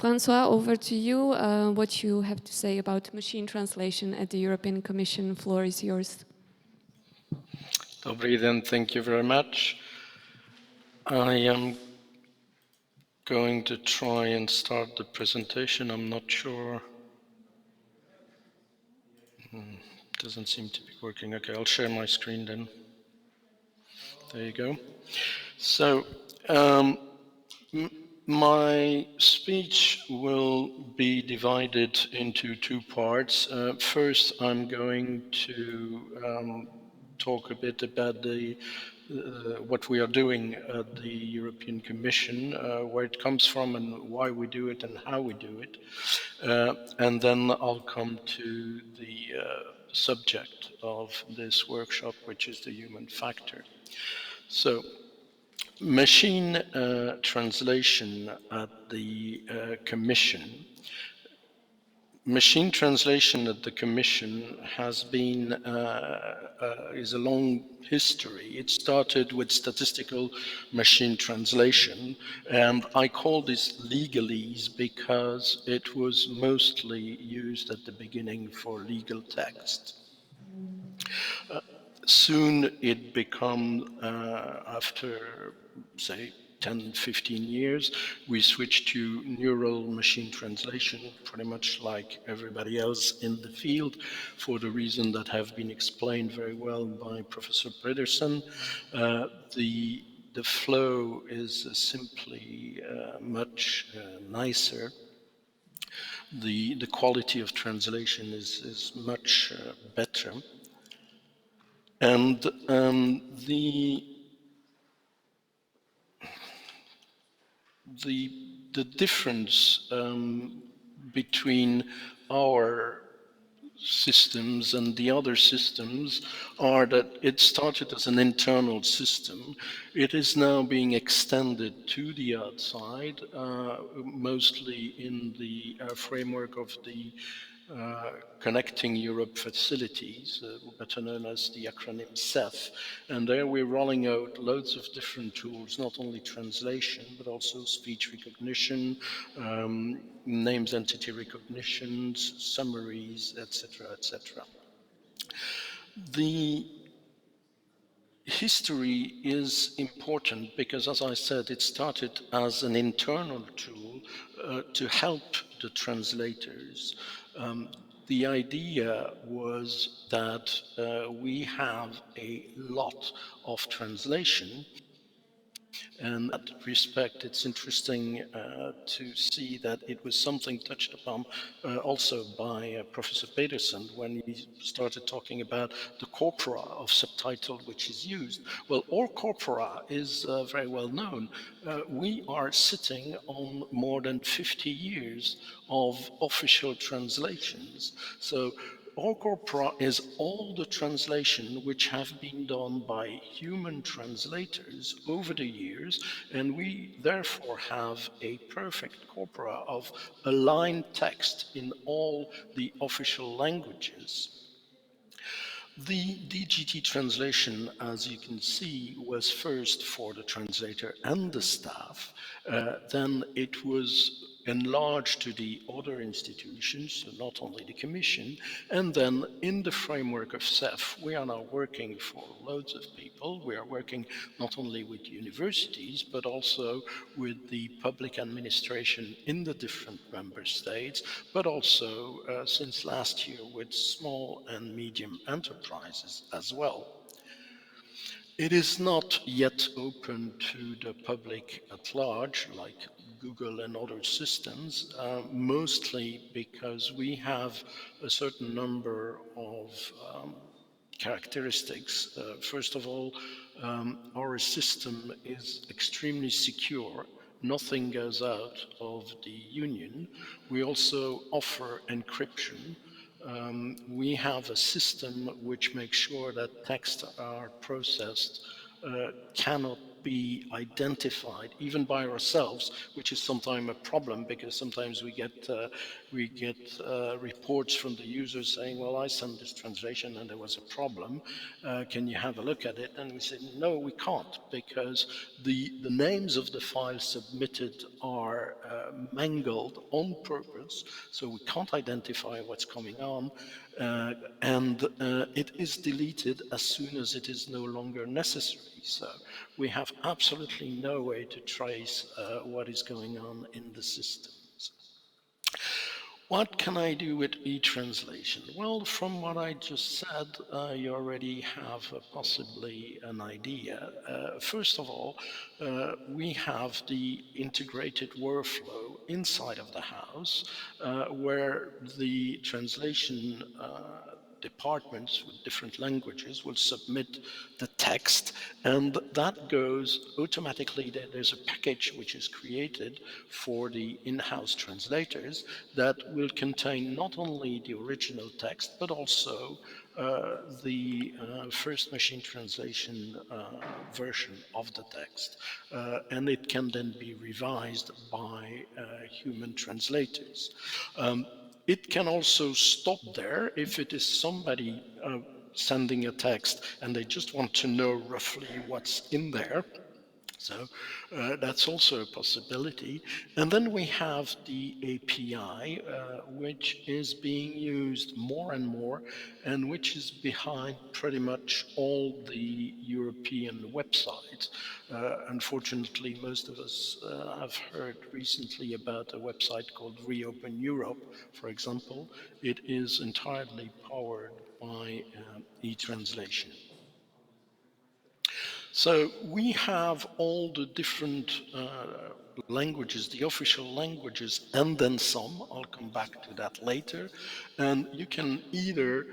Francois, over to you. What you have to say about machine translation at the European Commission. Floor is yours. Dobrý den, thank you very much. I am going to try and start the presentation. I'm not sure. Doesn't seem to be working. Okay, I'll share my screen then. There you go. So, my speech will be divided into two parts. First, I'm going to talk a bit about what we are doing at the European Commission, where it comes from and why we do it and how we do it. And then I'll come to the subject of this workshop, which is the human factor. So, machine translation at the Commission. Machine translation at the Commission has been is a long history. It started with statistical machine translation, and I call this legalese because it was mostly used at the beginning for legal text. Soon it became, after, say, 10, 15 years, we switched to neural machine translation, pretty much like everybody else in the field, for the reason that have been explained very well by Professor Pedersen. The flow is simply much nicer. The quality of translation is much better. And the difference between our systems and the other systems are that it started as an internal system. It is now being extended to the outside, mostly in the framework of the Connecting Europe facilities, better known as the acronym CEF. And there we're rolling out loads of different tools, not only translation, but also speech recognition, names entity recognitions, summaries, etc., etc. The history is important because, as I said, it started as an internal tool to help the translators. The idea was that we have a lot of translation. And in that respect, it's interesting to see that it was something touched upon also by Professor Pedersen when he started talking about the corpora of subtitle which is used. Well, all corpora is very well known. We are sitting on more than 50 years of official translations. So all corpora is all the translation which have been done by human translators over the years, and we therefore have a perfect corpora of aligned text in all the official languages. The DGT translation, as you can see, was first for the translator and the staff. Then it was enlarged to the other institutions, so not only the Commission. And then in the framework of CEF, we are now working for loads of people. We are working not only with universities, but also with the public administration in the different member states, but also since last year with small and medium enterprises as well. It is not yet open to the public at large, like Google and other systems, mostly because we have a certain number of characteristics. First of all, our system is extremely secure. Nothing goes out of the Union. We also offer encryption. We have a system which makes sure that texts are processed cannot be identified even by ourselves, which is sometimes a problem because sometimes we get reports from the users saying, well, I sent this translation and there was a problem. Can you have a look at it? And we say, no, we can't, because the names of the files submitted are mangled on purpose, so we can't identify what's coming on, and it is deleted as soon as it is no longer necessary. So we have absolutely no way to trace what is going on in the systems. What can I do with e-translation? Well, from what I just said, you already have possibly an idea. First of all, we have the integrated workflow inside of the house, where the translation departments with different languages will submit the text, and that goes automatically. There's a package which is created for the in-house translators that will contain not only the original text but also the first machine translation version of the text, and it can then be revised by human translators. It can also stop there if it is somebody sending a text and they just want to know roughly what's in there. So that's also a possibility. And then we have the API, which is being used more and more, and which is behind pretty much all the European websites. Unfortunately, most of us have heard recently about a website called Reopen Europe, for example. It is entirely powered by e-translation. So we have all the different languages, the official languages, and then some. I'll come back to that later. And you can either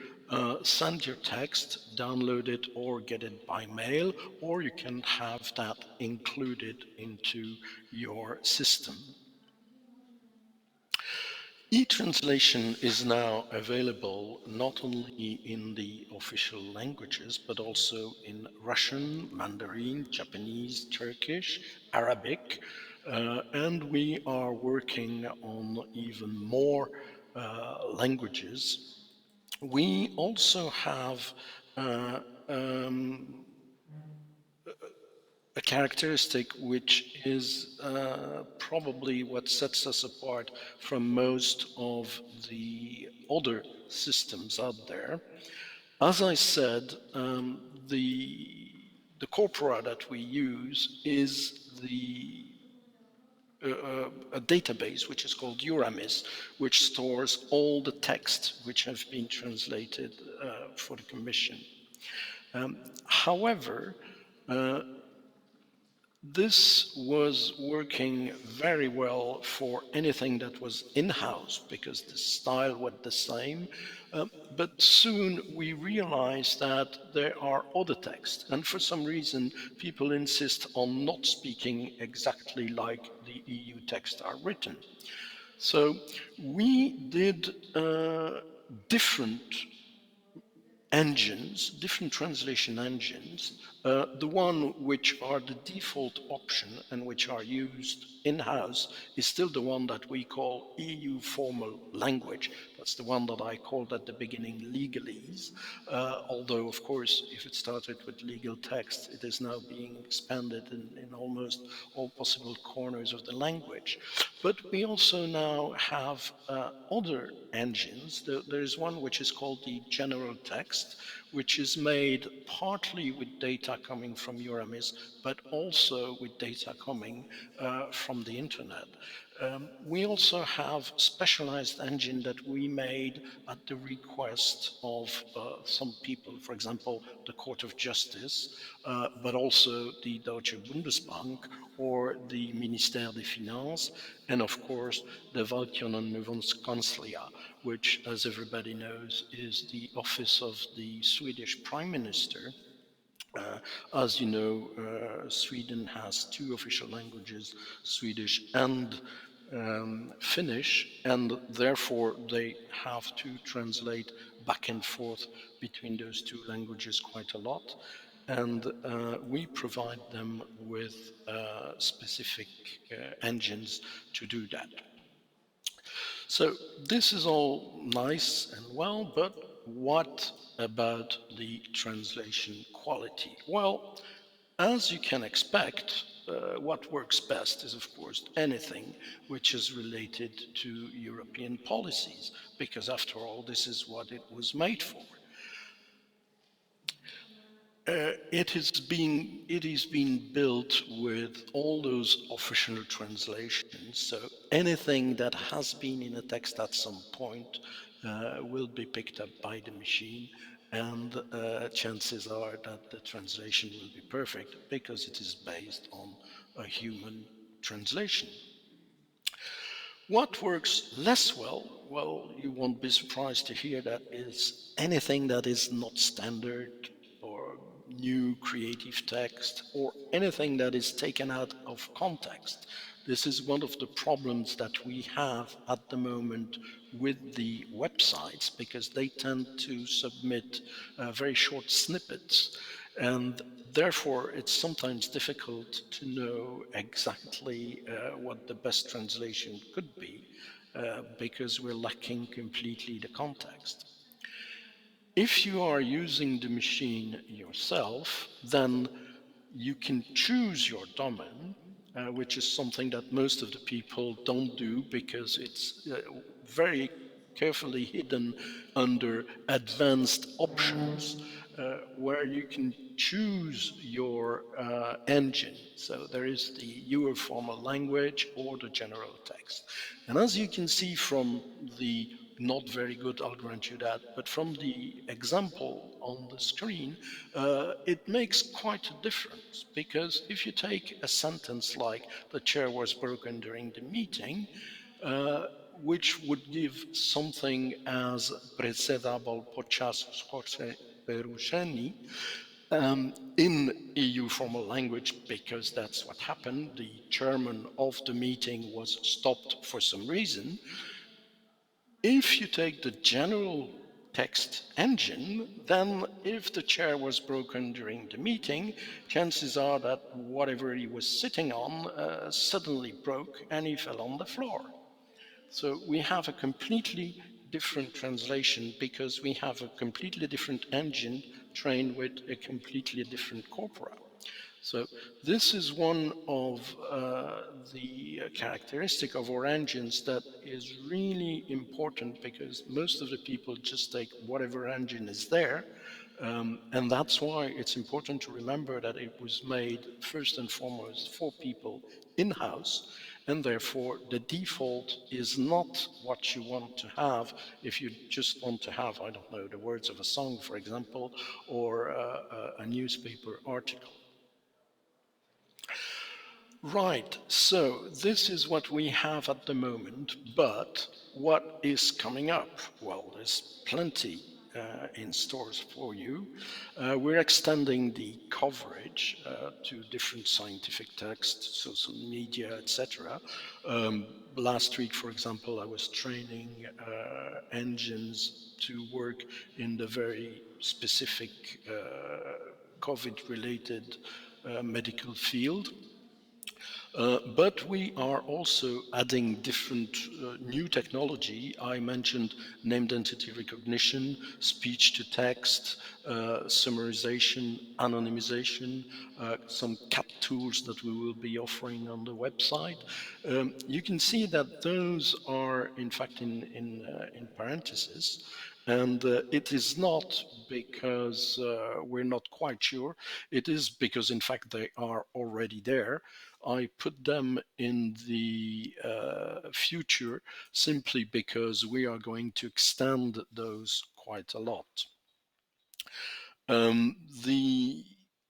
send your text, download it, or get it by mail, or you can have that included into your system. E-translation is now available not only in the official languages, but also in Russian, Mandarin, Japanese, Turkish, Arabic, and we are working on even more languages. We also have uh, um, a characteristic which is probably what sets us apart from most of the other systems out there. As I said, the corpora that we use is a database which is called Euramis, which stores all the text which have been translated for the Commission. However, this was working very well for anything that was in-house because the style was the same. But soon we realized that there are other texts, and for some reason people insist on not speaking exactly like the EU texts are written. So we did different engines, different translation engines. The one which are the default option and which are used in-house is still the one that we call EU formal language. That's the one that I called at the beginning legalese, although of course if it started with legal text, it is now being expanded in almost all possible corners of the language. But we also now have other engines. There's one which is called the general text, which is made partly with data coming from Euramis, but also with data coming from the internet. We also have specialized engine that we made at the request of some people, for example, the Court of Justice, but also the Deutsche Bundesbank or the Ministère des Finances, and of course the Valtionenuvånskanslea, which, as everybody knows, is the office of the Swedish Prime Minister. As you know, Sweden has two official languages, Swedish and Finnish, and therefore they have to translate back and forth between those two languages quite a lot. and we provide them with specific engines to do that. So this is all nice and well, but what about the translation quality? Well, as you can expect, what works best is, of course, anything which is related to European policies, because after all, this is what it was made for. It is being built with all those official translations. So anything that has been in a text at some point will be picked up by the machine, and chances are that the translation will be perfect because it is based on a human translation. What works less well, well, you won't be surprised to hear that, is anything that is not standard or new creative text or anything that is taken out of context. This is one of the problems that we have at the moment with the websites, because they tend to submit very short snippets, and therefore it's sometimes difficult to know exactly what the best translation could be, because we're lacking completely the context. If you are using the machine yourself, then you can choose your domain, which is something that most of the people don't do because it's very carefully hidden under advanced options, where you can choose your engine. So there is the your formal language or the general text. And as you can see from the not very good, I'll grant you that, but from the example on the screen, it makes quite a difference, because if you take a sentence like "the chair was broken during the meeting," which would give something as "predsedával počas schôdze prerušený," in EU formal language, because that's what happened. The chairman of the meeting was stopped for some reason. If you take the general text engine, then if the chair was broken during the meeting, chances are that whatever he was sitting on suddenly broke and he fell on the floor. So we have a completely different translation because we have a completely different engine trained with a completely different corpora. So this is one of the characteristic of our engines that is really important, because most of the people just take whatever engine is there. And that's why it's important to remember that it was made first and foremost for people in-house, and therefore the default is not what you want to have if you just want to have, I don't know, the words of a song, for example, or a newspaper article. Right, so this is what we have at the moment, but what is coming up? Well, there's plenty in stores for you. We're extending the coverage to different scientific texts, social media, etc. Last week, for example, I was training engines to work in the very specific COVID-related medical field. But we are also adding different new technology. I mentioned named entity recognition, speech to text, summarization, anonymization, some cat tools that we will be offering on the website. You can see that those are in fact in parentheses. And it is not because we're not quite sure. It is because, in fact, they are already there. I put them in the future simply because we are going to extend those quite a lot. Um, the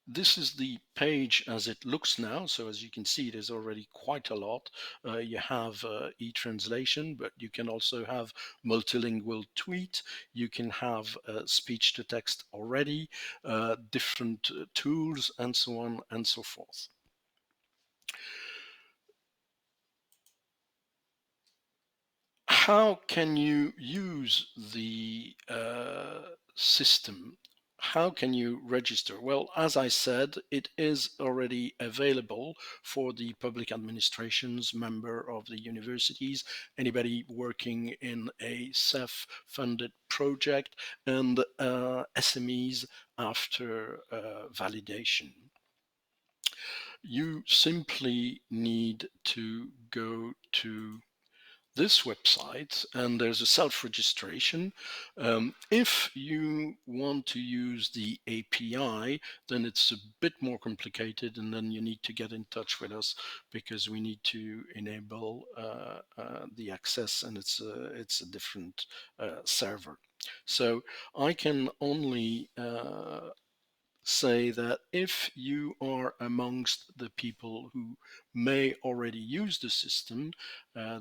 This is the page as it looks now. So as you can see, there's already quite a lot. You have e-translation, but you can also have multilingual tweet. You can have speech to text already, different tools, and so on and so forth. How can you use the system? how can you register? Well, as I said, it is already available for the public administrations, member of the universities, anybody working in a self-funded project, and SMEs after validation. You simply need to go to this website, and there's a self-registration. If you want to use the API, then it's a bit more complicated, and then you need to get in touch with us because we need to enable the access, and it's a different server. So I can only say that if you are amongst the people who may already use the system,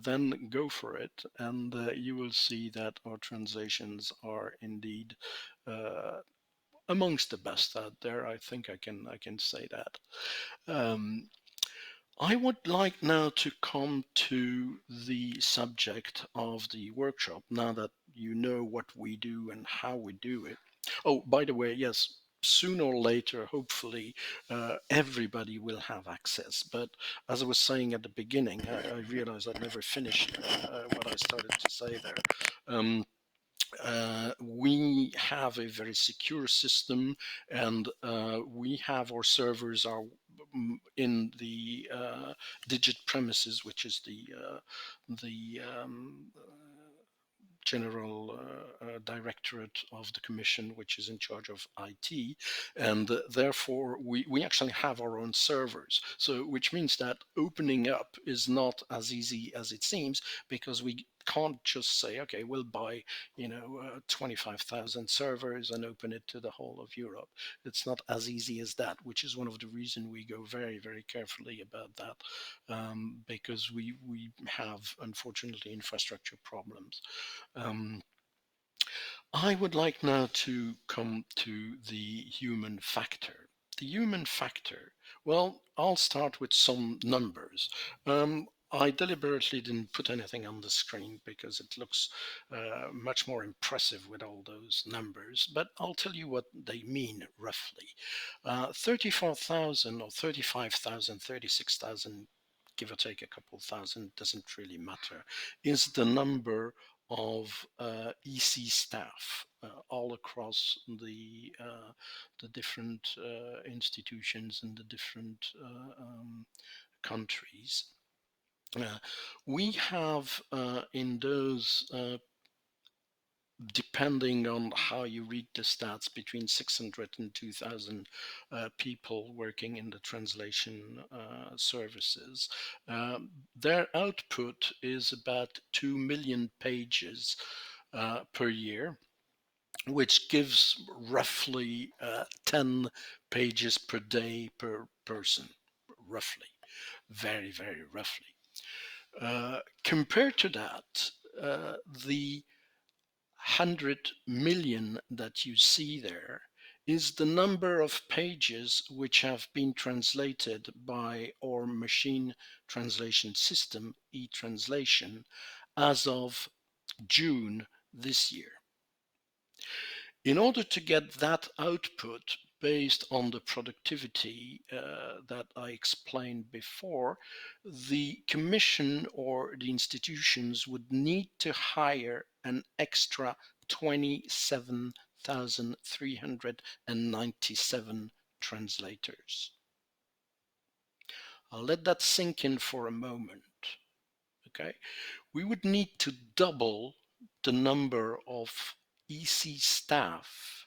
then go for it, and you will see that our translations are indeed amongst the best out there. I think I can say that. Um, I would like now to come to the subject of the workshop, now that you know what we do and how we do it. Oh, by the way, yes, sooner or later, hopefully, everybody will have access. But as I was saying at the beginning, I realized I'd never finished what I started to say there. We have a very secure system, and we have our servers are in the digit premises, which is the general directorate of the commission, which is in charge of IT, and therefore we actually have our own servers. So, which means that opening up is not as easy as it seems, because we can't just say, okay, we'll buy 25,000 servers and open it to the whole of Europe. It's not as easy as that, which is one of the reasons we go very, very carefully about that, because we have, unfortunately, infrastructure problems. Um, I would like now to come to the human factor. The human factor, well, I'll start with some numbers. I deliberately didn't put anything on the screen because it looks much more impressive with all those numbers, but I'll tell you what they mean roughly. 34,000 or 35,000, 36,000, give or take a couple thousand, doesn't really matter, is the number of EC staff all across the different institutions and the different countries. We have in those depending on how you read the stats, between 600 and 2,000 people working in the translation services. Their output is about 2 million pages per year, which gives roughly 10 pages per day per person, roughly, very, very roughly. Compared to that, the 100 million that you see there is the number of pages which have been translated by our machine translation system, e-translation, as of June this year. In order to get that output based on the productivity that I explained before, the commission or the institutions would need to hire an extra 27,397 translators. I'll let that sink in for a moment. Okay, we would need to double the number of EC staff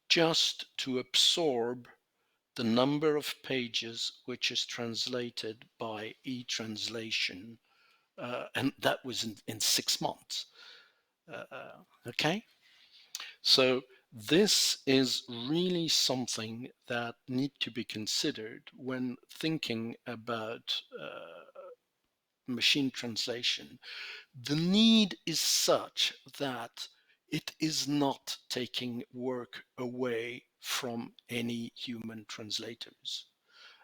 just to absorb the number of pages which is translated by e-translation, and that was in 6 months. Okay, so this is really something that need to be considered when thinking about machine translation. The need is such that it is not taking work away from any human translators.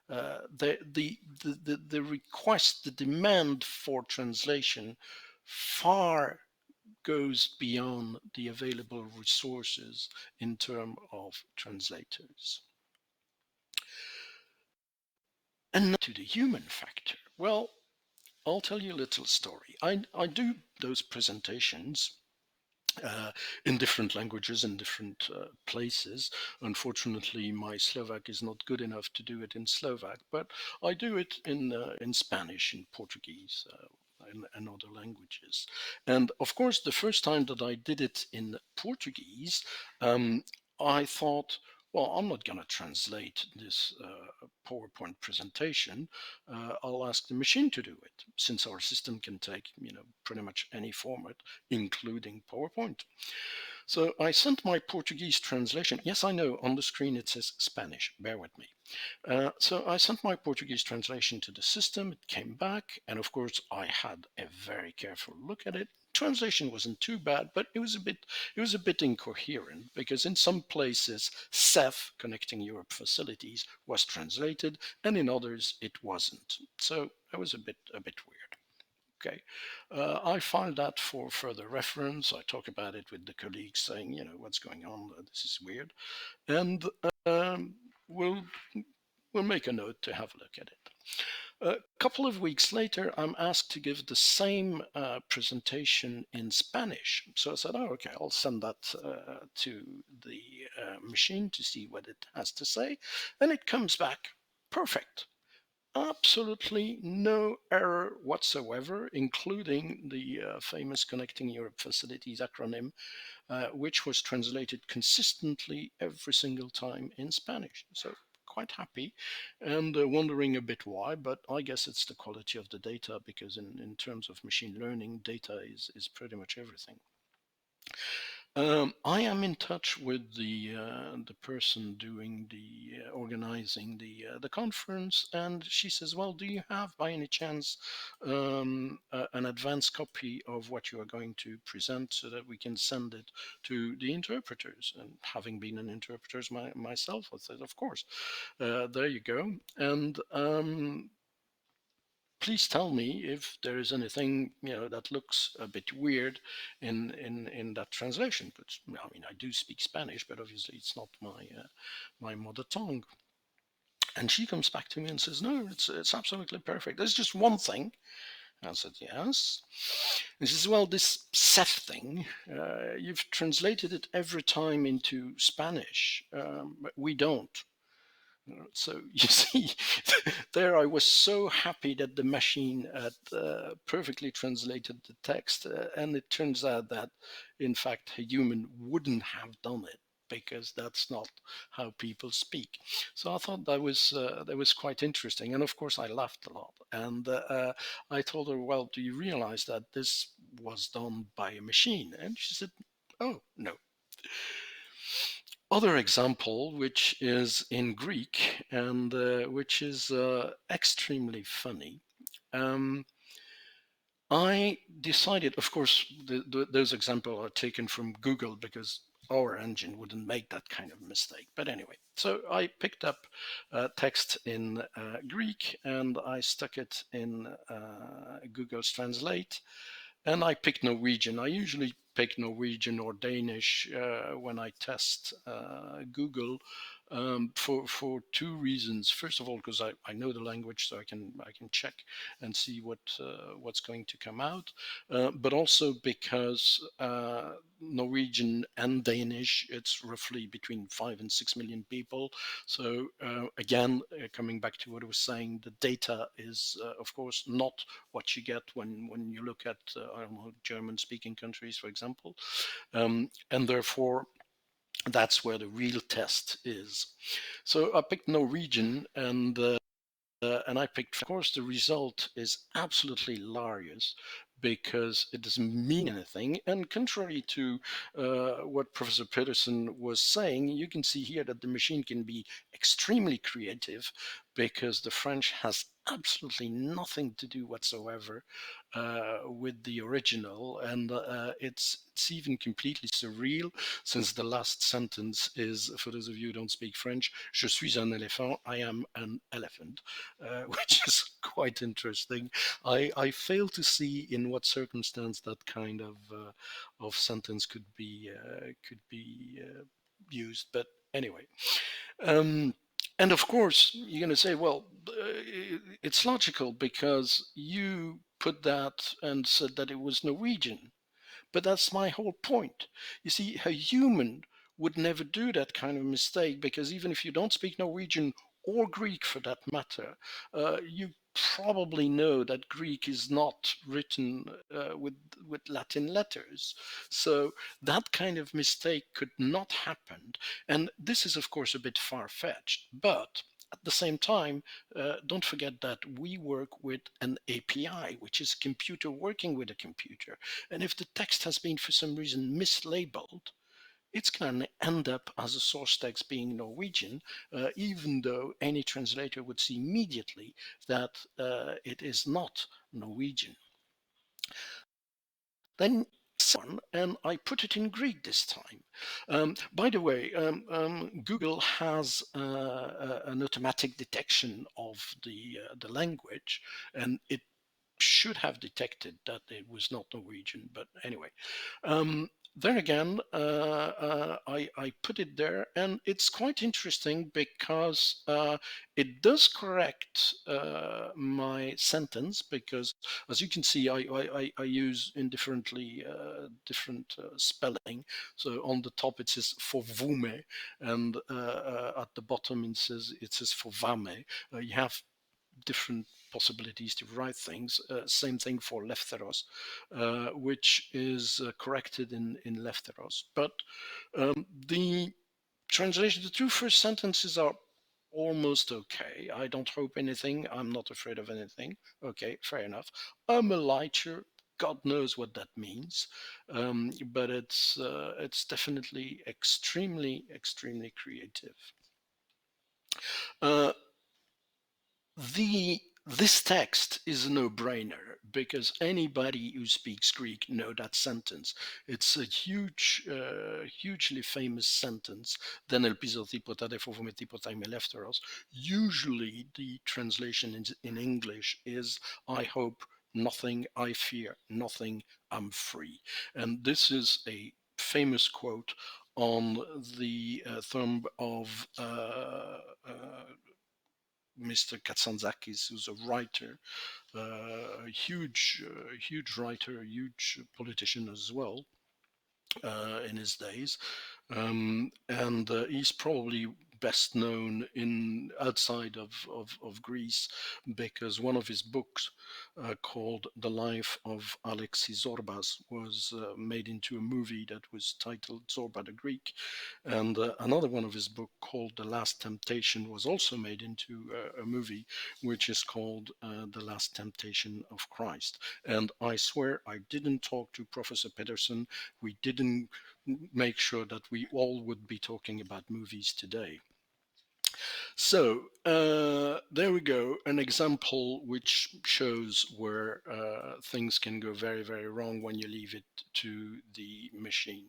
The request, the demand for translation far goes beyond the available resources in terms of translators. And to the human factor. Well, I'll tell you a little story. I do those presentations in different languages in different places. Unfortunately, my Slovak is not good enough to do it in Slovak, but I do it in Spanish, in Portuguese, and other languages. And of course, the first time that I did it in Portuguese, I thought, well, I'm not going to translate this PowerPoint presentation. I'll ask the machine to do it, since our system can take, pretty much any format, including PowerPoint. So I sent my Portuguese translation. Yes, I know on the screen it says Spanish. Bear with me. So I sent my Portuguese translation to the system. It came back, and of course I had a very careful look at it. Translation wasn't too bad, but it was a bit incoherent, because in some places CEF, Connecting Europe Facilities, was translated, and in others it wasn't. So that was a bit weird. Okay, I filed that for further reference. I talk about it with the colleagues, saying, what's going on? This is weird, and we'll make a note to have a look at it. A couple of weeks later, I'm asked to give the same presentation in Spanish. So I said, oh, okay, I'll send that to the machine to see what it has to say. And it comes back perfect. Absolutely no error whatsoever, including the famous Connecting Europe Facilities acronym, which was translated consistently every single time in Spanish. So quite happy, and wondering a bit why, but I guess it's the quality of the data, because in terms of machine learning, data is pretty much everything. I am in touch with the person doing the organizing the conference, and she says, "Well, do you have by any chance an advanced copy of what you are going to present, so that we can send it to the interpreters?" And having been an interpreter myself, I said, "Of course." There you go, and please tell me if there is anything that looks a bit weird in that translation. But I mean, I do speak Spanish, but obviously it's not my mother tongue. And she comes back to me and says, "No, it's absolutely perfect. There's just one thing." I said, "Yes." And she says, "Well, this CEF thing, you've translated it every time into Spanish, but we don't." So you see, there I was so happy that the machine had perfectly translated the text, and it turns out that, in fact, a human wouldn't have done it, because that's not how people speak. So I thought that was quite interesting, and of course I laughed a lot. And I told her, "Well, do you realize that this was done by a machine?" And she said, "Oh, no." Other example, which is in Greek, and which is extremely funny. I decided, of course, those examples are taken from Google, because our engine wouldn't make that kind of mistake. But anyway, so I picked up text in Greek, and I stuck it in Google's Translate, and I picked Norwegian. I usually pick Norwegian or Danish when I test Google, for two reasons. First of all, because I know the language, so I can check and see what's going to come out. But also because Norwegian and Danish, it's roughly between 5 and 6 million people. So again, coming back to what I was saying, the data is of course not what you get when you look at I don't know, German-speaking countries, for example, and therefore that's where the real test is. So I picked Norwegian, and I picked, of course, the result is absolutely hilarious, because it doesn't mean anything. And contrary to what Professor Peterson was saying, you can see here that the machine can be extremely creative, because the French has absolutely nothing to do whatsoever with the original, and it's even completely surreal, since the last sentence is, for those of you who don't speak French, "Je suis un éléphant," I am an elephant, which is quite interesting. I fail to see in what circumstance that kind of sentence could be used. But anyway, and of course you're going to say, well, it's logical because you put that and said that it was Norwegian. But that's my whole point. You see, a human would never do that kind of mistake, because even if you don't speak Norwegian or Greek for that matter, you probably know that Greek is not written with Latin letters. So that kind of mistake could not happen. And this is, of course, a bit far-fetched, but at the same time, don't forget that we work with an API, which is a computer working with a computer. And if the text has been for some reason mislabeled, it's going to end up as a source text being Norwegian, even though any translator would see immediately that it is not Norwegian. Then one, and I put it in Greek this time. By the way, Google has an automatic detection of the language, and it should have detected that it was not Norwegian. But anyway, there again, I put it there, and it's quite interesting because it does correct my sentence, because as you can see, I use indifferently different spelling. So on the top it says for vume, and at the bottom it says for vame. You have different possibilities to write things. Same thing for Leftheros, which is corrected in Leftheros. But the translation, the two first sentences are almost okay. I don't hope anything. I'm not afraid of anything. Okay, fair enough. I'm a lighter. God knows what that means, but it's definitely extremely creative. Uh, this text is a no-brainer, because anybody who speaks Greek know that sentence. It's a hugely famous sentence. Δεν ελπίζω τίποτα, δεν φοβούμαι τίποτα, είμαι ελεύθερος. Usually the translation in English is I hope nothing, I fear nothing, I'm free. And this is a famous quote on the thumb of Mr. Katsantzakis, who's a writer, a huge writer, a huge politician as well in his days, and he's probably best known in outside of Greece, because one of his books called The Life of Alexis Zorbas was made into a movie that was titled Zorba the Greek, and another one of his books called The Last Temptation was also made into a movie, which is called The Last Temptation of Christ. And I swear I didn't talk to Professor Pedersen. We didn't make sure that we all would be talking about movies today. So there we go, an example which shows where things can go very wrong when you leave it to the machine.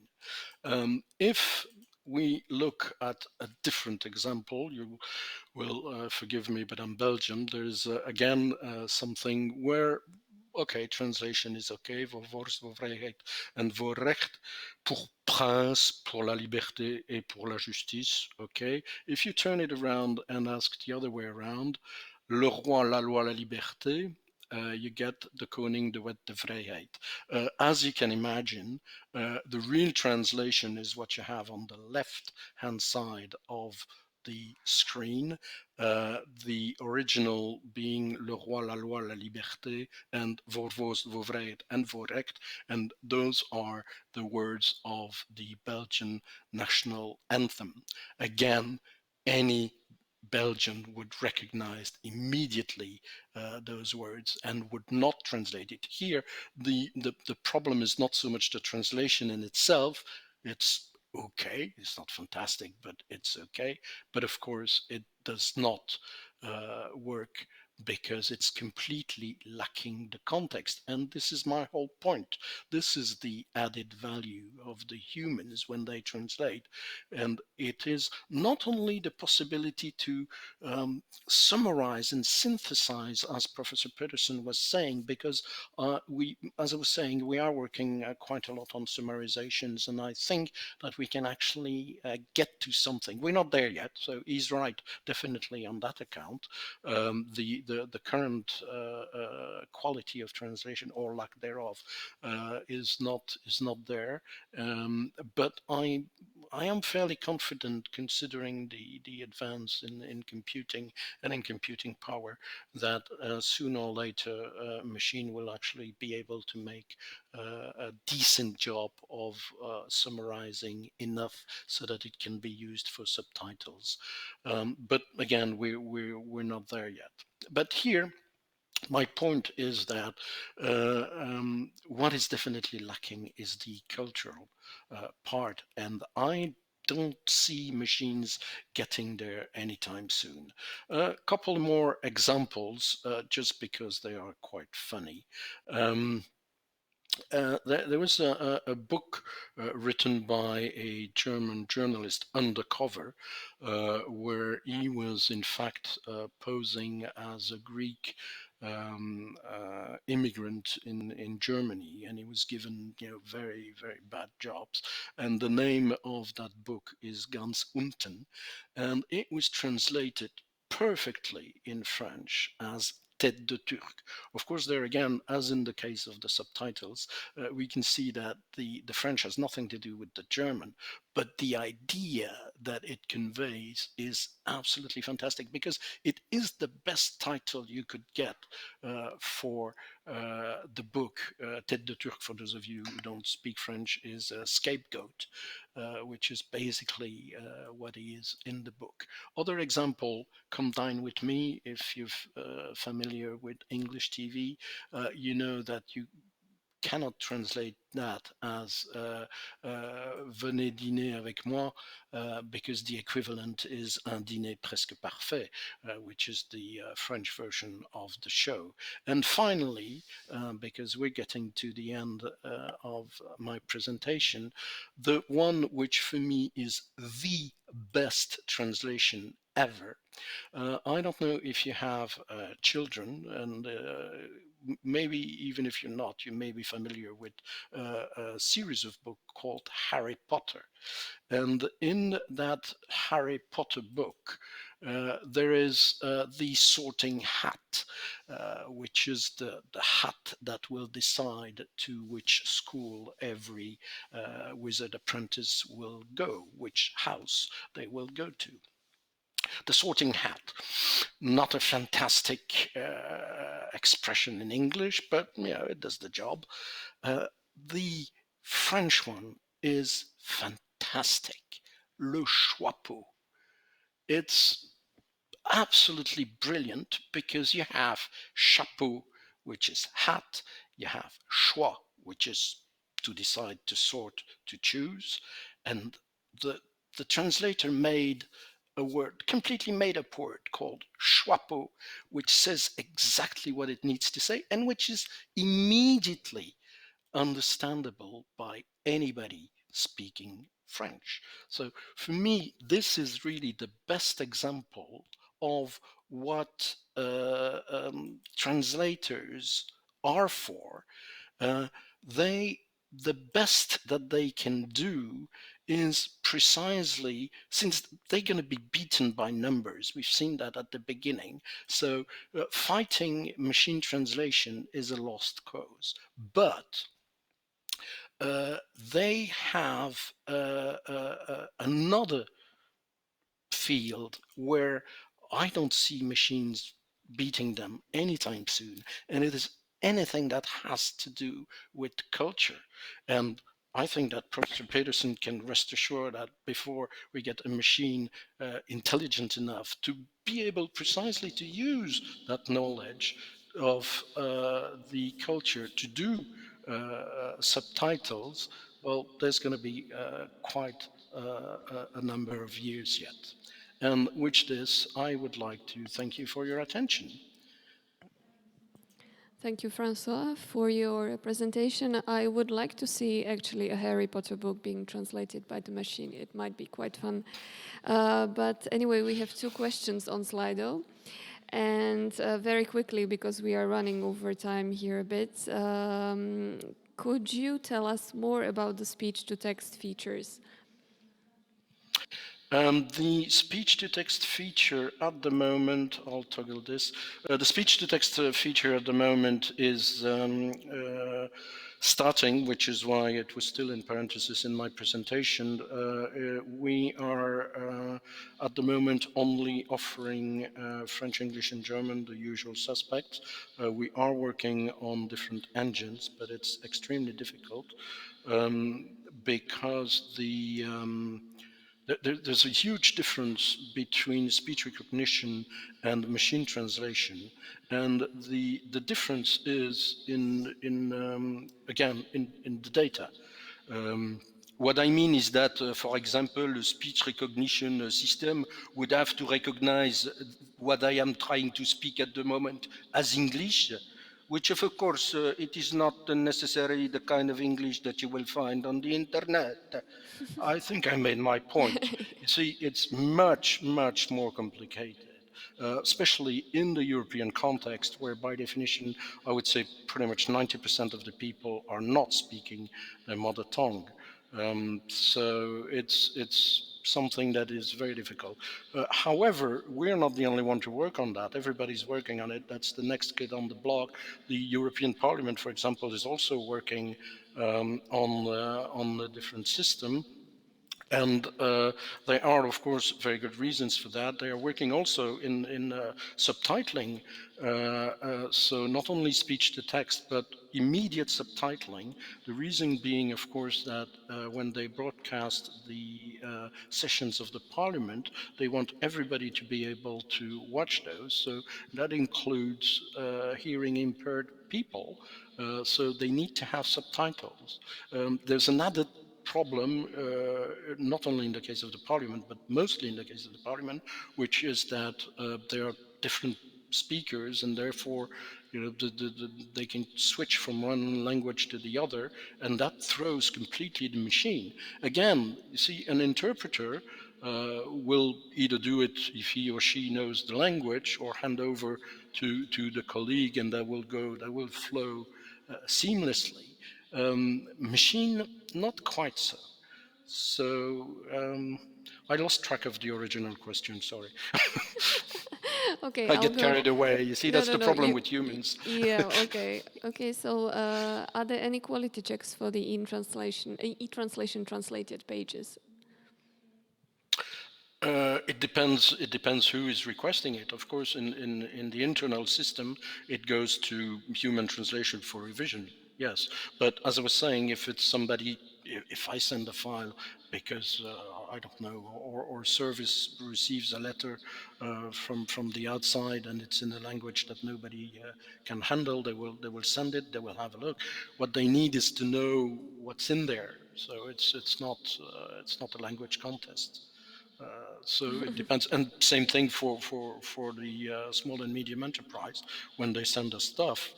If we look at a different example, you will forgive me, but I'm Belgian. There's again something where, okay, translation is okay, voor vorst, voor vrijheid en voor recht, pour prince, pour la liberté et pour la justice, okay. If you turn it around and ask the other way around, le roi, la loi, la liberté, you get de koning, de wet, de vrijheid. As you can imagine, the real translation is what you have on the left-hand side of the screen, the original being le roi, la loi, la liberté, and voor vorst, voor vrijheid, and voor recht, and those are the words of the Belgian national anthem. Again, any Belgian would recognize immediately those words and would not translate it. Here, the problem is not so much the translation in itself. It's okay, it's not fantastic, but it's okay. But of course, it does not work because it's completely lacking the context. And this is my whole point. This is the added value of the humans when they translate. And it is not only the possibility to summarize and synthesize, as Professor Peterson was saying, because as I was saying, we are working quite a lot on summarizations, and I think that we can actually get to something. We're not there yet, so he's right, definitely on that account. The current quality of translation or lack thereof is not there. But I am fairly confident, considering the advance in computing and in computing power, that sooner or later a machine will actually be able to make a decent job of summarizing enough so that it can be used for subtitles. But again, we're not there yet. But here, my point is that what is definitely lacking is the cultural part, and I don't see machines getting there anytime soon. A couple more examples, just because they are quite funny. There was a book written by a German journalist, Undercover, where he was in fact posing as a Greek immigrant in Germany, and he was given very very bad jobs. And the name of that book is Ganz unten, and it was translated perfectly in French as Tête de Turc. Of course, there again, as in the case of the subtitles, we can see that the French has nothing to do with the German, but the idea that it conveys is absolutely fantastic, because it is the best title you could get for the book. Tête de Turc, for those of you who don't speak French, is a scapegoat, which is basically what he is in the book. Other example, Come Dine With Me. If you're familiar with English TV, you know that you cannot translate that as venez dîner avec moi, because the equivalent is un dîner presque parfait, which is the French version of the show. And finally, because we're getting to the end of my presentation, the one which for me is the best translation ever. I don't know if you have children, and maybe even if you're not, you may be familiar with a series of books called Harry Potter. And in that Harry Potter book, there is the sorting hat, which is the hat that will decide to which school every wizard apprentice will go, which house they will go to. The sorting hat, not a fantastic expression in English, but it does the job. The French one is fantastic. Le chapeau. It's absolutely brilliant, because you have chapeau, which is hat, you have choix, which is to decide, to sort, to choose, and the translator made a word, completely made up word called chapeau, which says exactly what it needs to say, and which is immediately understandable by anybody speaking French. So for me, this is really the best example of what translators are for. They The best that they can do is precisely, since they're going to be beaten by numbers. We've seen that at the beginning. So fighting machine translation is a lost cause. But they have another field where I don't see machines beating them anytime soon, and it is anything that has to do with culture. And I think that Professor Peterson can rest assured that before we get a machine intelligent enough to be able precisely to use that knowledge of the culture to do subtitles, well, there's going to be quite a number of years yet. And with this, I would like to thank you for your attention. Thank you, Francois, for your presentation. I would like to see actually a Harry Potter book being translated by the machine. It might be quite fun. But anyway, we have 2 questions on Slido. And very quickly, because we are running over time here a bit, could you tell us more about the speech-to-text features? The speech-to-text feature at the moment, I'll toggle this. The speech-to-text feature at the moment is starting, which is why it was still in parentheses in my presentation. We are at the moment only offering French, English, and German, the usual suspects. We are working on different engines, but it's extremely difficult because there's a huge difference between speech recognition and machine translation, and the difference is in the data. What I mean is that, for example, a speech recognition system would have to recognize what I am trying to speak at the moment as English, which of course it is not necessarily the kind of English that you will find on the internet. I think I made my point. You see, it's much, much more complicated, especially in the European context, where by definition, I would say pretty much 90% of the people are not speaking their mother tongue. So it's something that is very difficult. However, we're not the only one to work on that. Everybody's working on it. That's the next kid on the block. The European Parliament, for example, is also working on a different system. And there are, of course, very good reasons for that. They are working also in subtitling, so not only speech to text, but immediate subtitling. The reason being, of course, that when they broadcast the sessions of the parliament, they want everybody to be able to watch those. So that includes hearing impaired people. So they need to have subtitles. There's another problem, not only in the case of the parliament, but mostly in the case of the parliament, which is that there are different speakers, and therefore, they can switch from one language to the other, and that throws completely the machine. Again, you see, an interpreter will either do it if he or she knows the language, or hand over to the colleague, and that will flow seamlessly. Machine, not quite so. So I lost track of the original question, sorry. Okay, I get carried away. You see, that's the problem with humans. Yeah, okay. Okay, so are there any quality checks for the e-translation translated pages? It depends who is requesting it. Of course, in the internal system, it goes to human translation for revision, yes. But as I was saying, if it's somebody, if I send a file because, I don't know, or service receives a letter from the outside and it's in a language that nobody can handle, they will send it, they will have a look. What they need is to know what's in there. So it's not a language contest. So it depends, and same thing for the small and medium enterprise. When they send us stuff,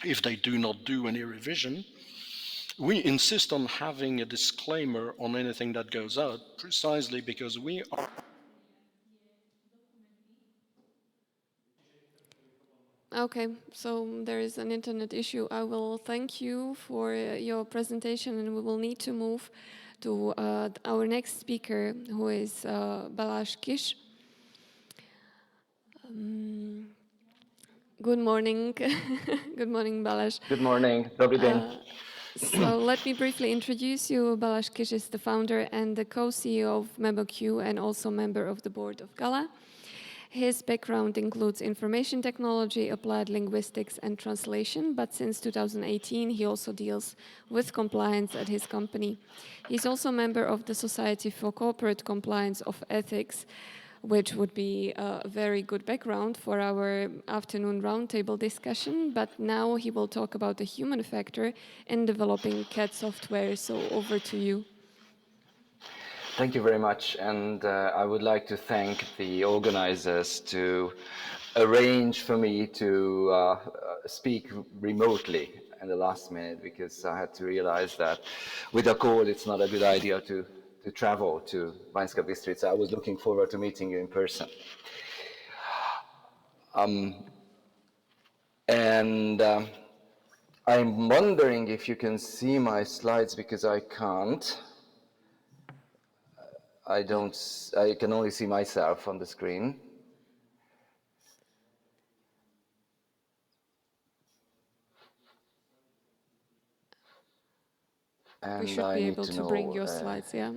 if they do not do any revision, we insist on having a disclaimer on anything that goes out, precisely because we are. Okay, so there is an internet issue. I will thank you for your presentation, and we will need to move to our next speaker, who is Balazs Kiss. Good morning. Good morning, Balazs. Good morning. Dobrý deň. So let me briefly introduce you. Balazs Kiss is the founder and the co-CEO of memoQ and also member of the board of Gala. His background includes information technology, applied linguistics, and translation, but since 2018, he also deals with compliance at his company. He's also a member of the Society for Corporate Compliance of Ethics, which would be a very good background for our afternoon roundtable discussion. But now he will talk about the human factor in developing CAD software. So over to you. Thank you very much, and I would like to thank the organizers to arranged for me to speak remotely in the last minute, because I had to realize that with a cold it's not a good idea to travel to Banská Bystrica. I was looking forward to meeting you in person. And I'm wondering if you can see my slides, because I can't. I can only see myself on the screen. And we should be able to bring your slides, yeah.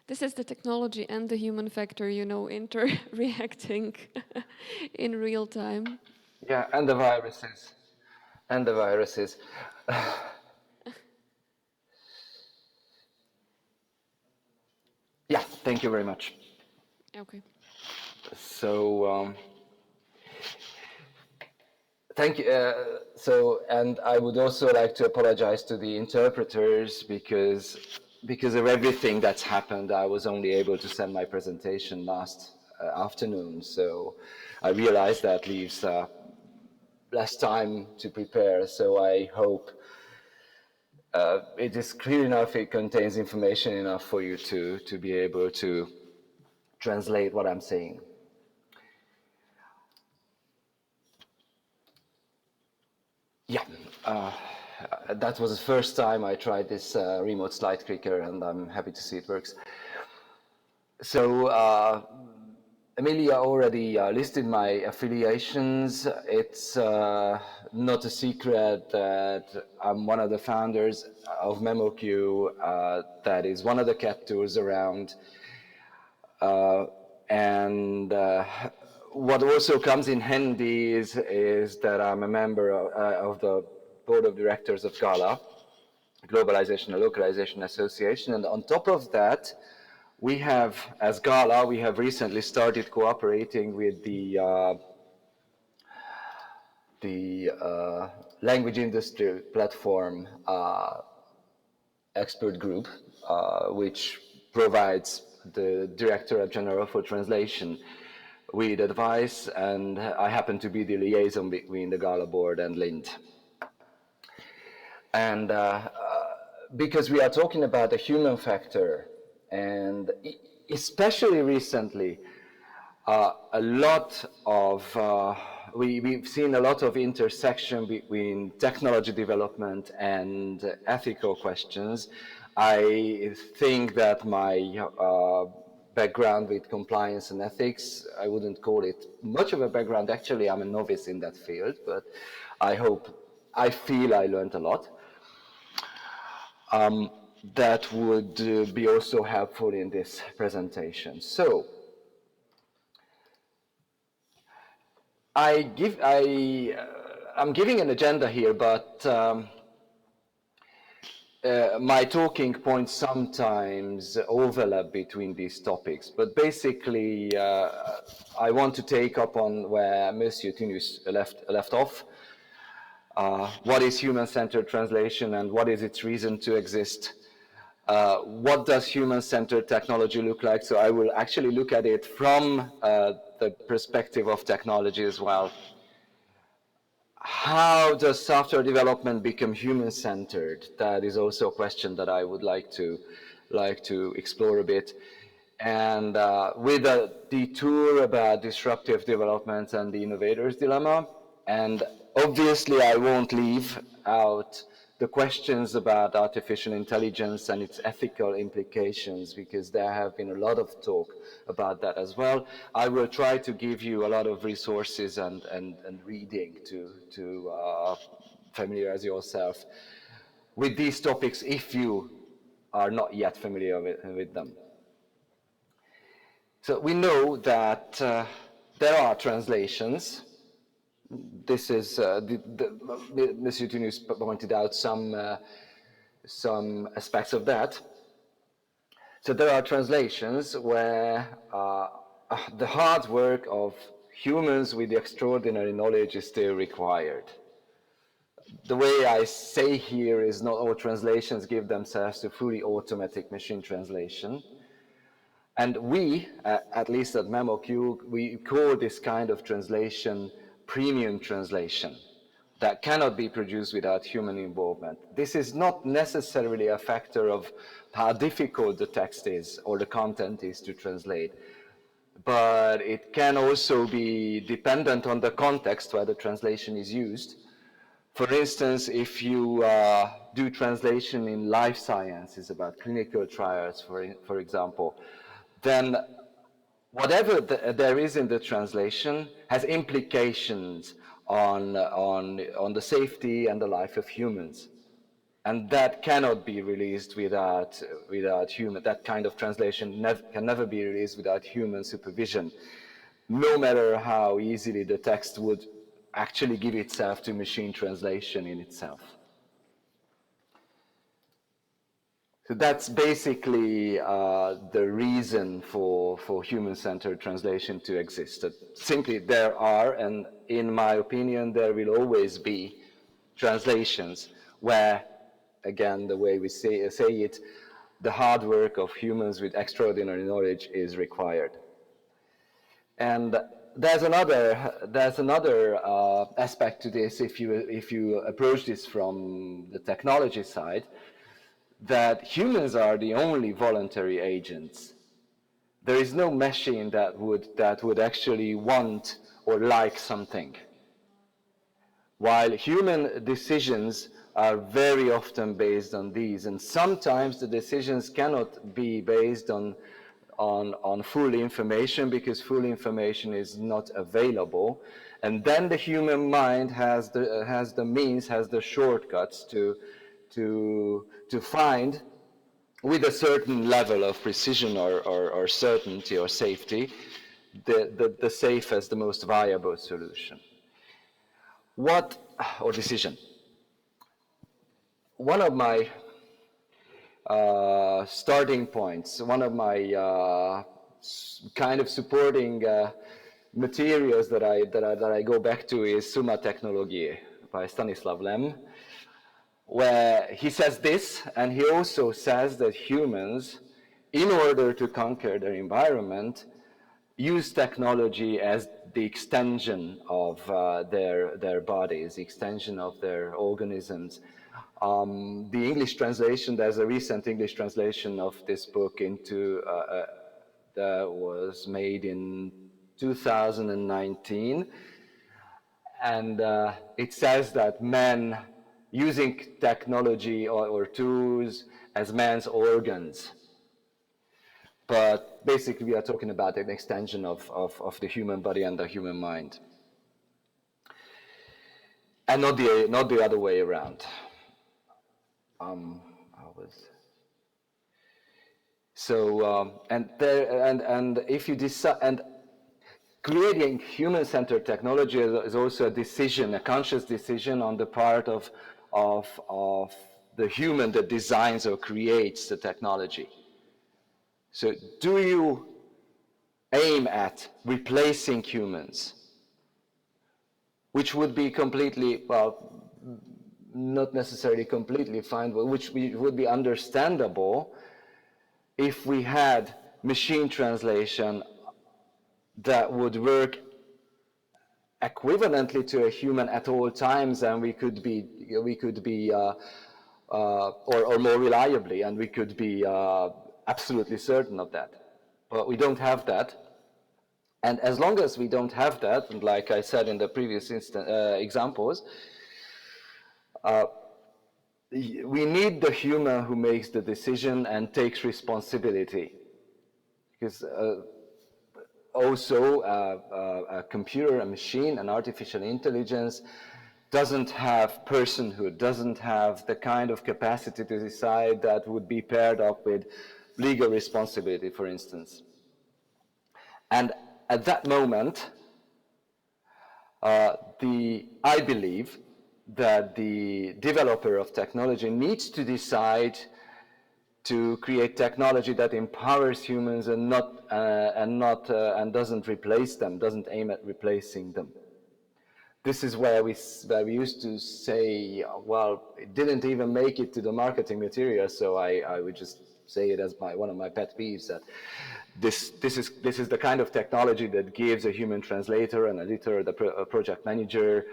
This is the technology and the human factor, you know, inter-reacting in real time. Yeah, and the viruses. And the viruses. Yeah, thank you very much. Okay. So, thank you. And I would also like to apologize to the interpreters, because of everything that's happened, I was only able to send my presentation last afternoon. So I realize that leaves less time to prepare. So I hope it is clear enough, it contains information enough for you to be able to translate what I'm saying. Yeah, that was the first time I tried this remote slide clicker, and I'm happy to see it works. So Emília already listed my affiliations. It's not a secret that I'm one of the founders of memoQ, that is one of the cat tours around. And what also comes in handy is that I'm a member of the board of directors of GALA, Globalization and Localization Association. And on top of that, we have, as GALA, we have recently started cooperating with the language industry platform expert group, which provides the Directorate General for Translation with advice, and I happen to be the liaison between the GALA board and LIND. And because we are talking about the human factor, and especially recently, we've seen a lot of intersection between technology development and ethical questions. I think that my background with compliance and ethics, I wouldn't call it much of a background. Actually, I'm a novice in that field, but I feel I learned a lot. That would be also helpful in this presentation. So, I'm giving an agenda here, but my talking points sometimes overlap between these topics. But basically, I want to take up on where Monsieur Thunus left off. What is human-centered translation, and what is its reason to exist? What does human-centered technology look like? So I will actually look at it from the perspective of technology as well. How does software development become human-centered? That is also a question that I would like to explore a bit. And with a detour about disruptive development and the innovator's dilemma. And obviously I won't leave out the questions about artificial intelligence and its ethical implications, because there have been a lot of talk about that as well. I will try to give you a lot of resources and reading to familiarize yourself with these topics if you are not yet familiar with them. So we know that there are translations. This is, Monsieur Thunus pointed out some aspects of that. So there are translations where the hard work of humans with extraordinary knowledge is still required. The way I say here is not all translations give themselves to fully automatic machine translation. And we, at least at memoQ, we call this kind of translation premium translation that cannot be produced without human involvement. This is not necessarily a factor of how difficult the text is or the content is to translate, but it can also be dependent on the context where the translation is used. For instance, if you do translation in life sciences about clinical trials, for example, then whatever there is in the translation has implications on the safety and the life of humans. And that cannot be released without human, that kind of translation can never be released without human supervision, no matter how easily the text would actually give itself to machine translation in itself. So that's basically the reason for human-centered translation to exist. That simply there are, and in my opinion, there will always be translations where, again, the way we say it, the hard work of humans with extraordinary knowledge is required. And there's another aspect to this if you approach this from the technology side, that humans are the only voluntary agents. There is no machine that would actually want or like something. While human decisions are very often based on these, and sometimes the decisions cannot be based on full information because full information is not available, and then the human mind has the means, has the shortcuts to find, with a certain level of precision or certainty or safety, the safest, the most viable solution. Or decision. One of my starting points, one of my kind of supporting materials that I go back to is Summa Technologiae by Stanislav Lem, where he says this, and he also says that humans, in order to conquer their environment, use technology as the extension of their bodies, the extension of their organisms. The English translation, there's a recent English translation of this book that was made in 2019, and it says that men using technology or tools as man's organs. But basically we are talking about an extension of the human body and the human mind. And not the other way around. If you decide, and creating human-centered technology is also a decision, a conscious decision on the part of the human that designs or creates the technology. So do you aim at replacing humans, which would be completely, well, not necessarily completely fine, but which would be understandable if we had machine translation that would work equivalently to a human at all times, and we could be or more reliably, and we could be absolutely certain of that. But we don't have that. And as long as we don't have that, and like I said in the previous examples, we need the human who makes the decision and takes responsibility. Because also a computer, a machine, an artificial intelligence doesn't have personhood, doesn't have the kind of capacity to decide that would be paired up with legal responsibility, for instance. And at that moment, I believe that the developer of technology needs to decide to create technology that empowers humans and doesn't replace them, doesn't aim at replacing them. This is where we used to say, well, it didn't even make it to the marketing material, so I would just say it as one of my pet peeves, this is the kind of technology that gives a human translator, an editor, a project manager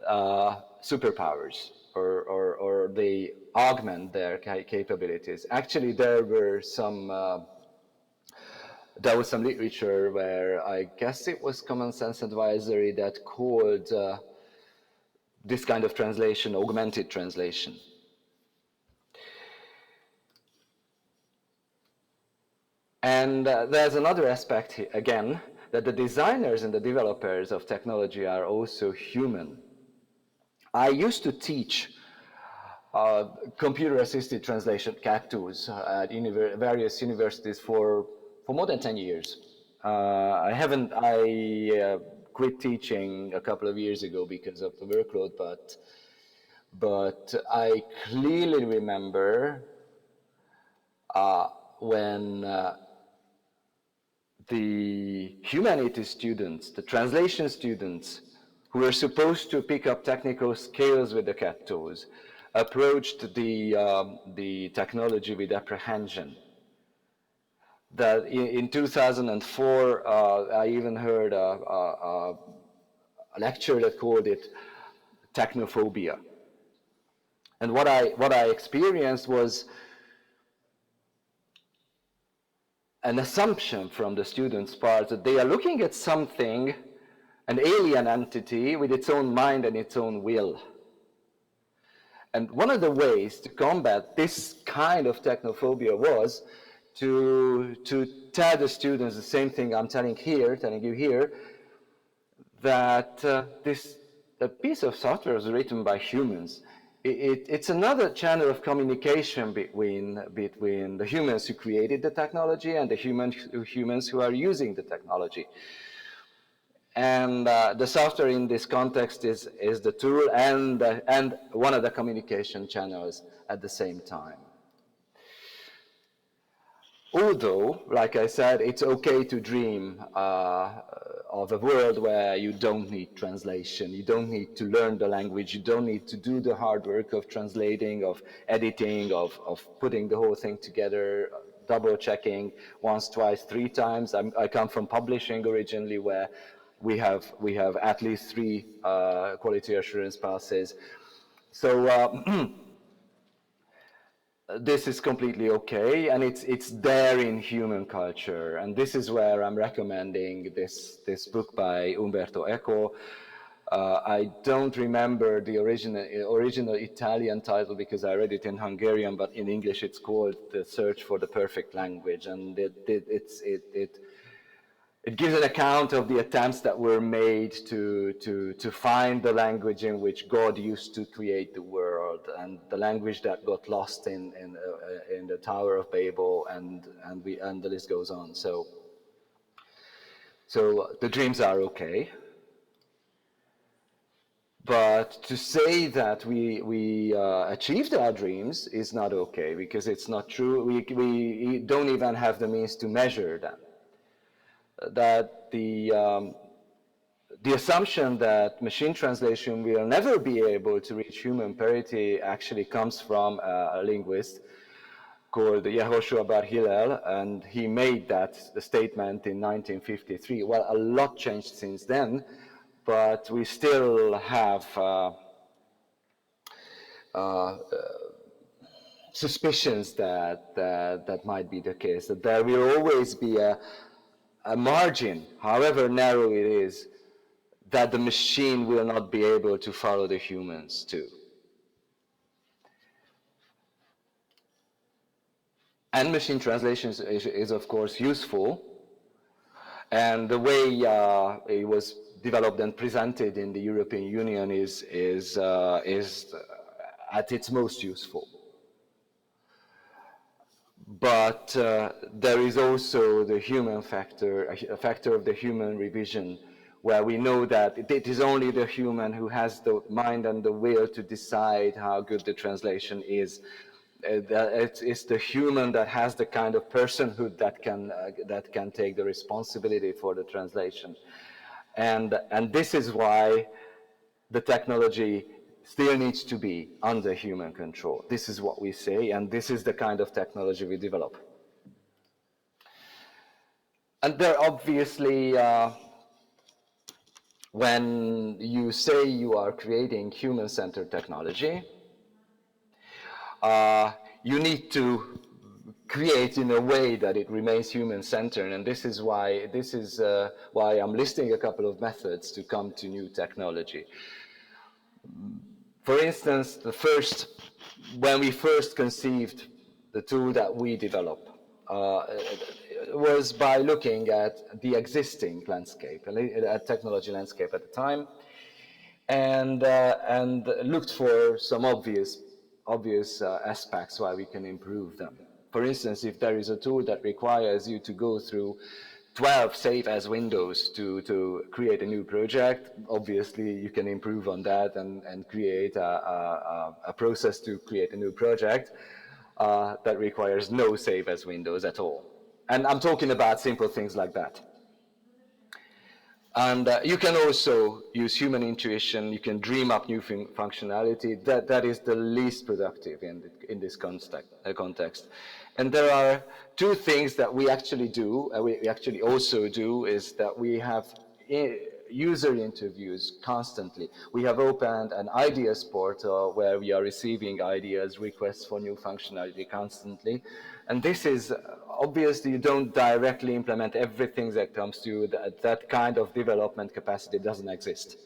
superpowers, or they augment their capabilities. Actually, there was some literature where I guess it was Common Sense Advisory that called this kind of translation augmented translation. And there's another aspect here, again, that the designers and the developers of technology are also human. I used to teach computer-assisted translation CAT tools at various universities for more than 10 years. I quit teaching a couple of years ago because of the workload, but I clearly remember when the humanities students, the translation students, who were supposed to pick up technical skills with the CAT tools, approached the technology with apprehension. That in 2004, I even heard a lecture that called it technophobia. And what I experienced was an assumption from the students' part that they are looking at something, an alien entity with its own mind and its own will. And one of the ways to combat this kind of technophobia was to tell the students the same thing I'm telling you here, that a piece of software was written by humans. It's another channel of communication between the humans who created the technology and the humans who are using the technology. And the software in this context is the tool and one of the communication channels at the same time. Although, like I said, it's okay to dream of a world where you don't need translation, you don't need to learn the language, you don't need to do the hard work of translating, of editing, of putting the whole thing together, double checking once, twice, 3 times. I come from publishing originally, where we have at least 3 quality assurance passes. So this is completely okay, and it's there in human culture, and this is where I'm recommending this book by Umberto Eco. I don't remember the original Italian title because I read it in Hungarian, but in English it's called The Search for the Perfect Language, and it gives an account of the attempts that were made to find the language in which God used to create the world, and the language that got lost in the Tower of Babel, and the list goes on. So the dreams are okay, but to say that we achieved our dreams is not okay, because it's not true. We don't even have the means to measure them. That the assumption that machine translation will never be able to reach human parity actually comes from a linguist called Yehoshua Bar Hillel, and he made the statement in 1953. Well, a lot changed since then, but we still have suspicions that might be the case, that there will always be a margin, however narrow it is, that the machine will not be able to follow the humans too. And machine translation is of course useful, and the way it was developed and presented in the European Union is at its most useful. But there is also the human factor, a factor of the human revision, where we know that it is only the human who has the mind and the will to decide how good the translation is. It's the human that has the kind of personhood that can take the responsibility for the translation, and this is why the technology still needs to be under human control. This is what we say, and this is the kind of technology we develop. And there obviously, when you say you are creating human-centered technology, you need to create in a way that it remains human-centered, and this is why I'm listing a couple of methods to come to new technology. For instance, when we first conceived the tool that we developed, was by looking at the existing landscape, at technology landscape at the time, and looked for some obvious aspects why we can improve them. For instance, if there is a tool that requires you to go through 12 save as windows to create a new project, obviously you can improve on that and create a process to create a new project that requires no save as windows at all. And I'm talking about simple things like that. And you can also use human intuition. You can dream up new functionality. That is the least productive in this context. And there are two things that we actually do, we actually also do, is that we have user interviews constantly. We have opened an ideas portal where we are receiving ideas, requests for new functionality constantly. And this is, obviously you don't directly implement everything that comes to you. That kind of development capacity doesn't exist.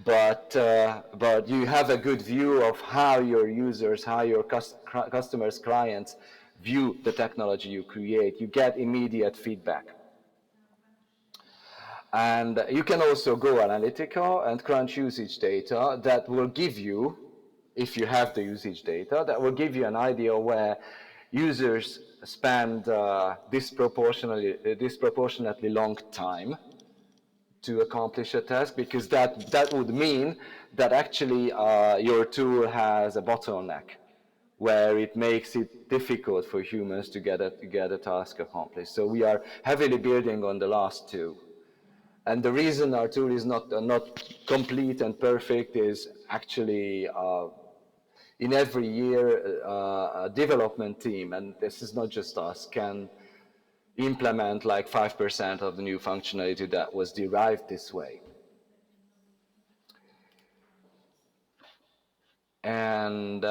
But you have a good view of how your users, how your customers, clients view the technology you create. You get immediate feedback. And you can also go analytical and crunch usage data that will give you, if you have the usage data, that will give you an idea where users spend disproportionately long time to accomplish a task, because that would mean that actually your tool has a bottleneck where it makes it difficult for humans to get a task accomplished. So we are heavily building on the last two. And the reason our tool is not complete and perfect is actually in every year a development team, and this is not just us, can implement like 5% of the new functionality that was derived this way. And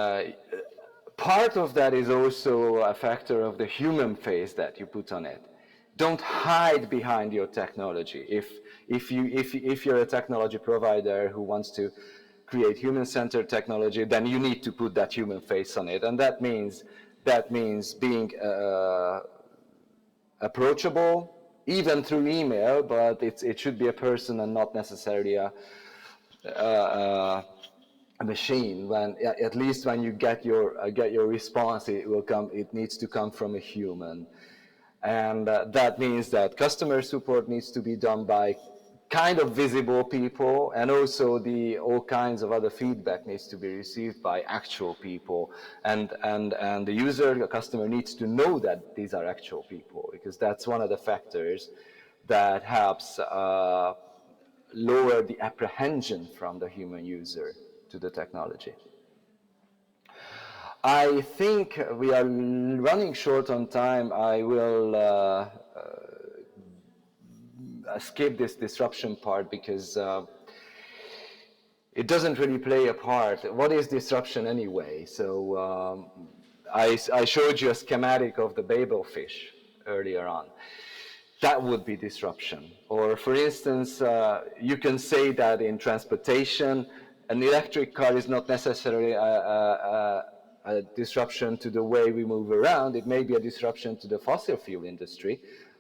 part of that is also a factor of the human face that you put on it. Don't hide behind your technology. If you're a technology provider who wants to create human-centered technology, then you need to put that human face on it, and that means being approachable, even through email, but it should be a person and not necessarily a machine. At least when you get your response, it needs to come from a human. And that means that customer support needs to be done by kind of visible people, and also all kinds of other feedback needs to be received by actual people. And the customer needs to know that these are actual people, because that's one of the factors that helps lower the apprehension from the human user to the technology. I think we are running short on time. I will skip this disruption part because it doesn't really play a part. What is disruption anyway? So I showed you a schematic of the Babel fish earlier on. That would be disruption. Or for instance, you can say that in transportation, an electric car is not necessarily a disruption to the way we move around. It may be a disruption to the fossil fuel industry.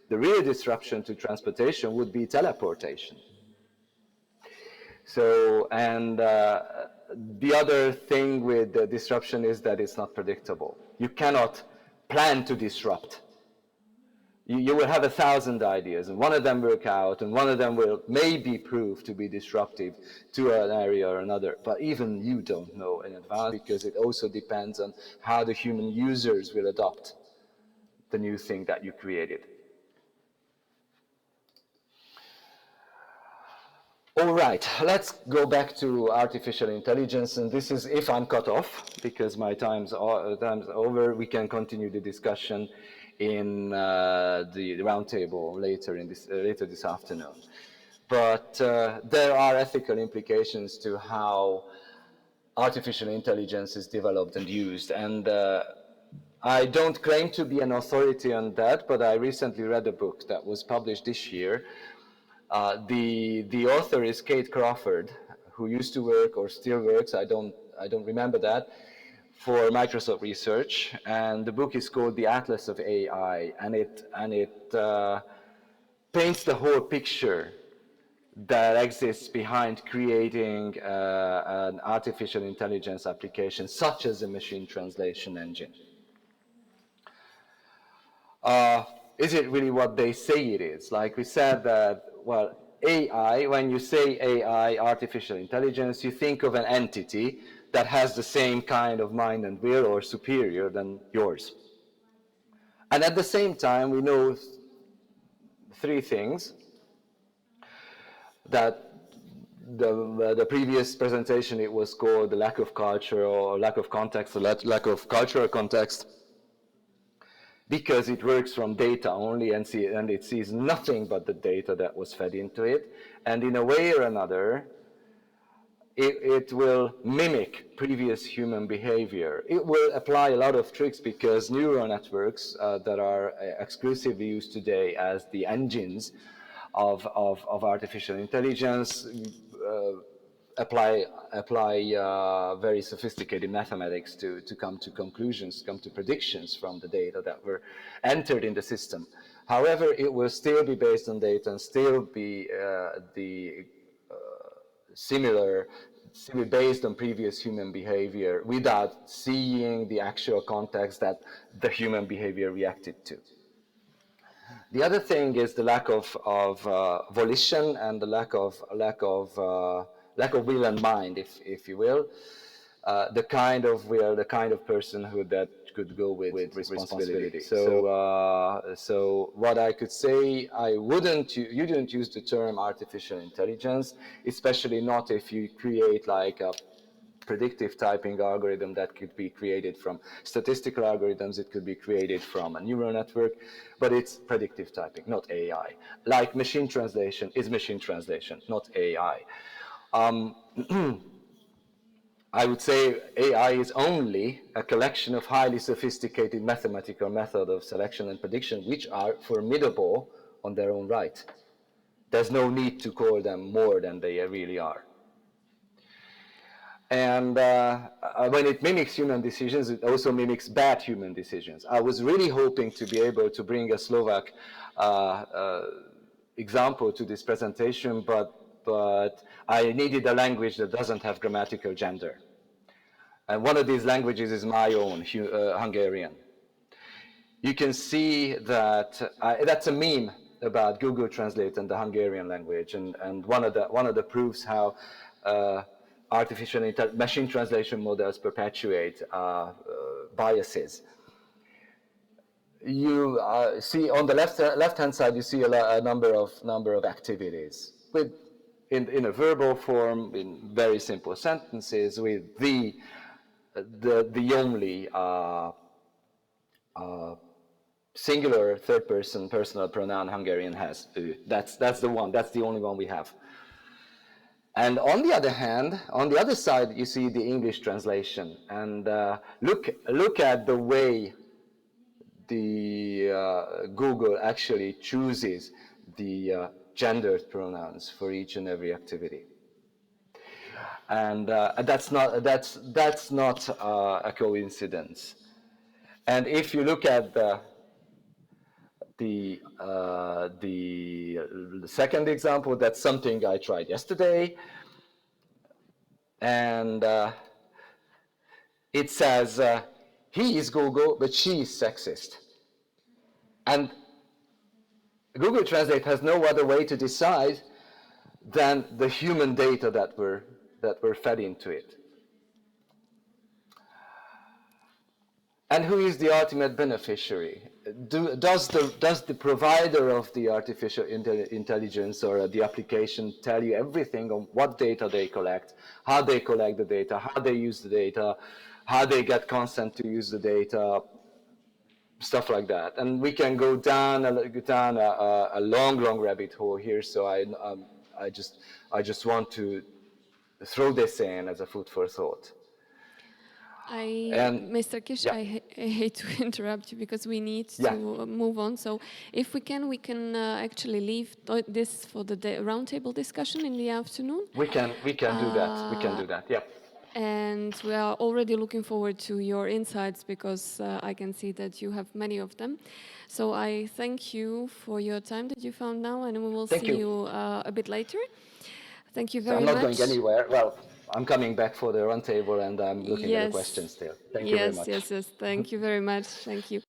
The real disruption to transportation would be teleportation. So, and the other thing with the disruption is that it's not predictable. You cannot plan to disrupt. You will have 1,000 ideas, and one of them work out, and one of them will maybe prove to be disruptive to an area or another. But even you don't know in advance, because it also depends on how the human users will adopt the new thing that you created. All right, let's go back to artificial intelligence, and this is if I'm cut off, because my time's over, we can continue the discussion in the roundtable later this afternoon. But there are ethical implications to how artificial intelligence is developed and used. And I don't claim to be an authority on that, but I recently read a book that was published this year. The author is Kate Crawford, who used to work or still works, I don't remember that, for Microsoft Research. And the book is called The Atlas of AI, and it paints the whole picture that exists behind creating an artificial intelligence application such as a machine translation engine. Is it really what they say it is? Like we said that, well, AI, when you say AI, artificial intelligence, you think of an entity that has the same kind of mind and will or superior than yours. And at the same time, we know three things that the previous presentation, it was called the lack of culture or lack of context, or lack of cultural context, because it works from data only and it sees nothing but the data that was fed into it. And in a way or another, it will mimic previous human behavior. It will apply a lot of tricks because neural networks that are exclusively used today as the engines of artificial intelligence apply very sophisticated mathematics to come to conclusions, come to predictions from the data that were entered in the system. However, it will still be based on data and still be similar based on previous human behavior without seeing the actual context that the human behavior reacted to. The other thing is the lack of volition and the lack of will and mind, if you will. The kind of will, the kind of personhood that could go with responsibility. So what I could say, you didn't use the term artificial intelligence, especially not if you create like a predictive typing algorithm that could be created from statistical algorithms, it could be created from a neural network, but it's predictive typing, not AI. Like machine translation is machine translation, not AI. I would say AI is only a collection of highly sophisticated mathematical methods of selection and prediction, which are formidable on their own right. There's no need to call them more than they really are. And when it mimics human decisions, it also mimics bad human decisions. I was really hoping to be able to bring a Slovak example to this presentation, but I needed a language that doesn't have grammatical gender. And one of these languages is my own, Hungarian. You can see that that's a meme about Google Translate and the Hungarian language, and one of the proofs how artificial machine translation models perpetuate biases. You see on the left-hand side, you see a number of activities in a verbal form, in very simple sentences, with the only singular third-person personal pronoun Hungarian has. That's the one. That's the only one we have. And on the other hand, on the other side, you see the English translation. And look at the way the Google actually chooses the gendered pronouns for each and every activity. And that's not a coincidence. And if you look at the second example, that's something I tried yesterday, and it says he is Google, but she is sexist. And Google Translate has no other way to decide than the human data that were fed into it. And who is the ultimate beneficiary? Does the provider of the artificial intelligence or the application tell you everything on what data they collect, how they collect the data, how they use the data, how they get consent to use the data? stuff like that. And we can go down a long rabbit hole here. So I just want to throw this in as a food for thought. And Mr. Kish, yeah. I hate to interrupt you because we need Yeah. to move on. So if we can actually leave this for the roundtable discussion in the afternoon. We can do that. We can do that. Yeah. And we are already looking forward to your insights because I can see that you have many of them. So I thank you for your time that you found now, and we will see you a bit later. Thank you very much. I'm not going anywhere. Well, I'm coming back for the roundtable, and I'm looking at the questions still. Thank you very much. Yes. Thank you very much. Thank you.